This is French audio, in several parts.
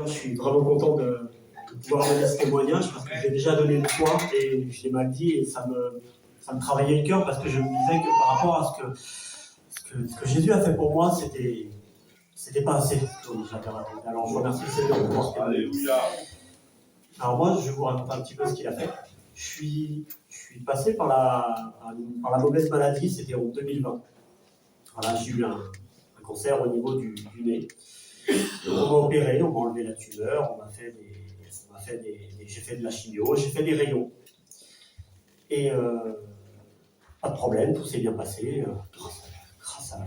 Je suis vraiment content de pouvoir donner ce témoignage parce que j'ai déjà donné une fois et je l'ai mal dit et ça me travaillait le cœur parce que je me disais que par rapport à ce que Jésus a fait pour moi, c'était pas assez. Alors je remercie le Seigneur de pouvoir témoigner. Alléluia. Alors moi, je vais vous raconter un petit peu ce qu'il a fait. Je suis passé par la mauvaise maladie, c'était en 2020. Voilà, j'ai eu un cancer au niveau du nez. On m'a opéré, on m'a enlevé la tumeur, j'ai fait de la chimio, j'ai fait des rayons. Et pas de problème, tout s'est bien passé,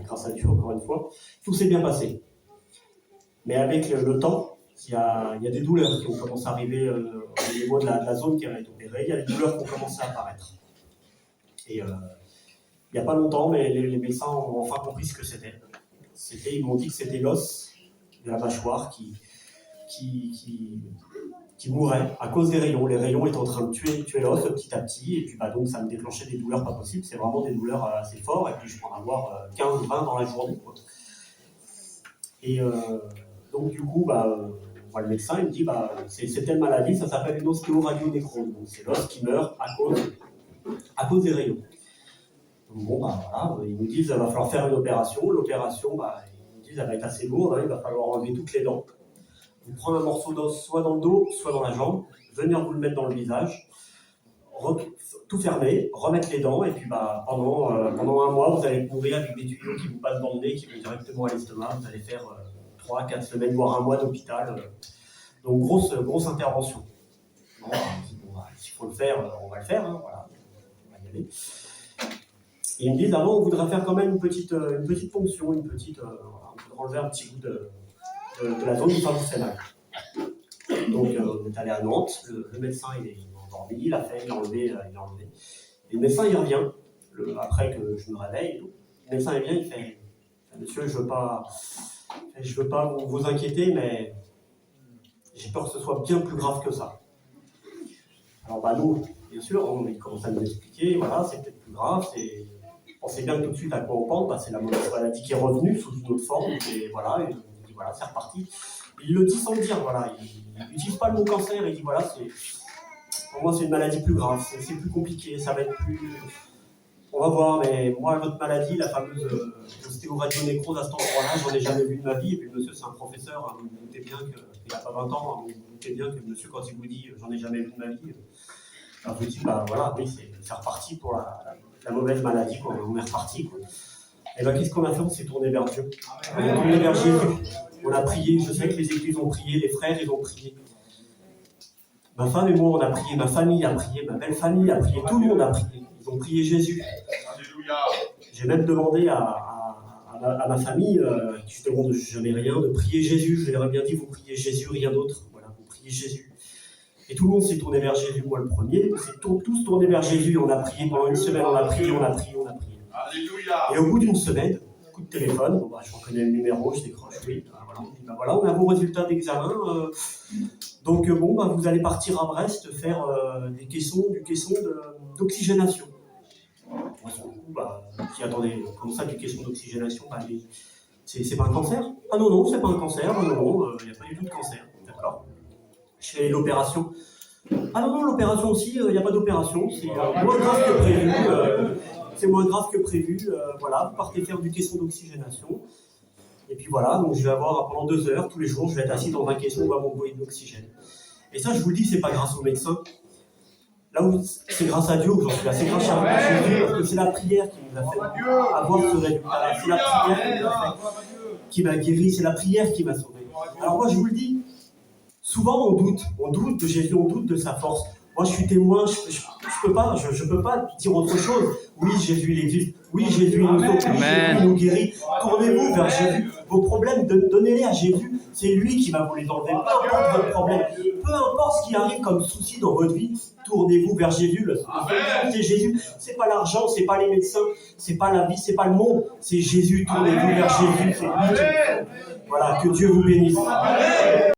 grâce à Dieu encore une fois, tout s'est bien passé. Mais avec le temps, il y a des douleurs qui ont commencé à arriver au niveau de la zone qui a été opérée, il y a des douleurs qui ont commencé à apparaître. Et il n'y a pas longtemps, mais les médecins ont enfin compris ce que c'était. Ils m'ont dit que c'était l'os de la mâchoire qui mourait à cause des rayons. Les rayons étaient en train de tuer l'os petit à petit, et puis donc ça me déclenchait des douleurs pas possibles. C'est vraiment des douleurs assez fortes, et puis je peux en avoir 15 ou 20 dans la journée, quoi. Et donc du coup, on voit le médecin, il me dit c'est telle maladie, ça s'appelle une ostéoradionécrose. Donc c'est l'os qui meurt à cause des rayons. Donc bon, voilà, ils nous disent qu'il va falloir faire une opération. L'opération, ils nous disent elle va être assez lourde, il va falloir enlever toutes les dents. Vous prenez un morceau d'os soit dans le dos, soit dans la jambe, venir vous le mettre dans le visage, tout fermer, remettre les dents, et puis pendant un mois, vous allez courir avec des tuyaux qui vous passent dans le nez, qui vont directement à l'estomac. Vous allez faire 3-4 semaines, voire un mois d'hôpital. Donc grosse intervention. Bon, s'il faut le faire, on va le faire, voilà, on va y aller. Et ils me disent, avant, on voudrait faire quand même une petite ponction, on voudrait enlever un petit bout de la zone où ça vous fait mal. Donc, on est allé à Nantes, le médecin, il est endormi, il a enlevé. Et le médecin, il revient, après que je me réveille. Le médecin, il vient, il fait, monsieur, je veux pas vous inquiéter, mais j'ai peur que ce soit bien plus grave que ça. Alors, nous, bien sûr, il commence à nous expliquer, voilà, c'est peut-être plus grave, on sait bien tout de suite à quoi on pense, c'est la mauvaise maladie qui est revenue sous une autre forme, et voilà, c'est reparti. Il le dit sans le dire, voilà, il n'utilise pas le mot cancer, il dit voilà, pour moi c'est une maladie plus grave, c'est plus compliqué, ça va être plus... On va voir, mais moi, votre maladie, la fameuse ostéoradionécrose à cet endroit-là, j'en ai jamais vu de ma vie, et puis le monsieur c'est un professeur, vous vous doutez bien qu'il n'a pas 20 ans, vous vous doutez bien que le monsieur, quand il vous dit j'en ai jamais vu de ma vie, alors vous dites, voilà, oui, c'est reparti pour la mauvaise maladie, quoi. On est reparti, quoi. Et qu'est-ce qu'on a fait? On s'est tourné vers Dieu. On est tourné vers Jésus. On a prié. Je sais que les églises ont prié, les frères, ils ont prié. Ma femme et moi, on a prié. Ma famille a prié. Ma belle famille a prié. Tout le monde a prié. Ils ont prié Jésus. Alléluia. J'ai même demandé à ma famille, qui je demande jamais rien, de prier Jésus. Je leur ai bien dit, vous priez Jésus, rien d'autre. Voilà, vous priez Jésus. Et tout le monde s'est tourné vers Jésus, moi le premier. On s'est tous tournés vers Jésus. On a prié pendant une semaine, on a prié. Alléluia. Et au bout d'une semaine, coup de téléphone, je reconnais le numéro, je décroche, oui. Voilà, on a vos résultats d'examen. Donc vous allez partir à Brest faire du caisson d'oxygénation. Moi, sur le coup, j'y attendais, comme ça, du caisson d'oxygénation, c'est pas un cancer? Ah non, c'est pas un cancer, non, il n'y a pas du tout de cancer. D'accord. Je fais l'opération. Ah non, l'opération aussi, il n'y a pas d'opération, c'est moins grave que prévu. C'est moins grave que prévu. Voilà, vous partez faire du caisson d'oxygénation. Et puis voilà, donc je vais avoir pendant 2 heures, tous les jours, je vais être assis dans un caisson où on va m'envoyer de l'oxygène. Et ça, je vous le dis, c'est pas grâce aux médecins. Là où c'est grâce à Dieu que j'en suis là, c'est grâce à Jésus, parce que c'est la prière qui nous a fait avoir ce résultat. C'est la prière qui m'a guéri, c'est la prière qui m'a sauvé. Alors moi, je vous le dis, souvent on doute de Jésus, on doute de sa force. Moi, je suis témoin, je peux pas dire autre chose. Oui, Jésus, il existe. Oui, Jésus, il nous sauve. Oui, Jésus, il nous guérit. Tournez-vous vers Jésus. Vos problèmes, donnez-les à Jésus. C'est lui qui va vous les enlever. Peu importe votre problème. Peu importe ce qui arrive comme souci dans votre vie, tournez-vous vers Jésus. C'est Jésus. C'est pas l'argent, c'est pas les médecins, c'est pas la vie, c'est pas le monde. C'est Jésus. Tournez-vous vers Jésus. C'est lui. Voilà, que Dieu vous bénisse.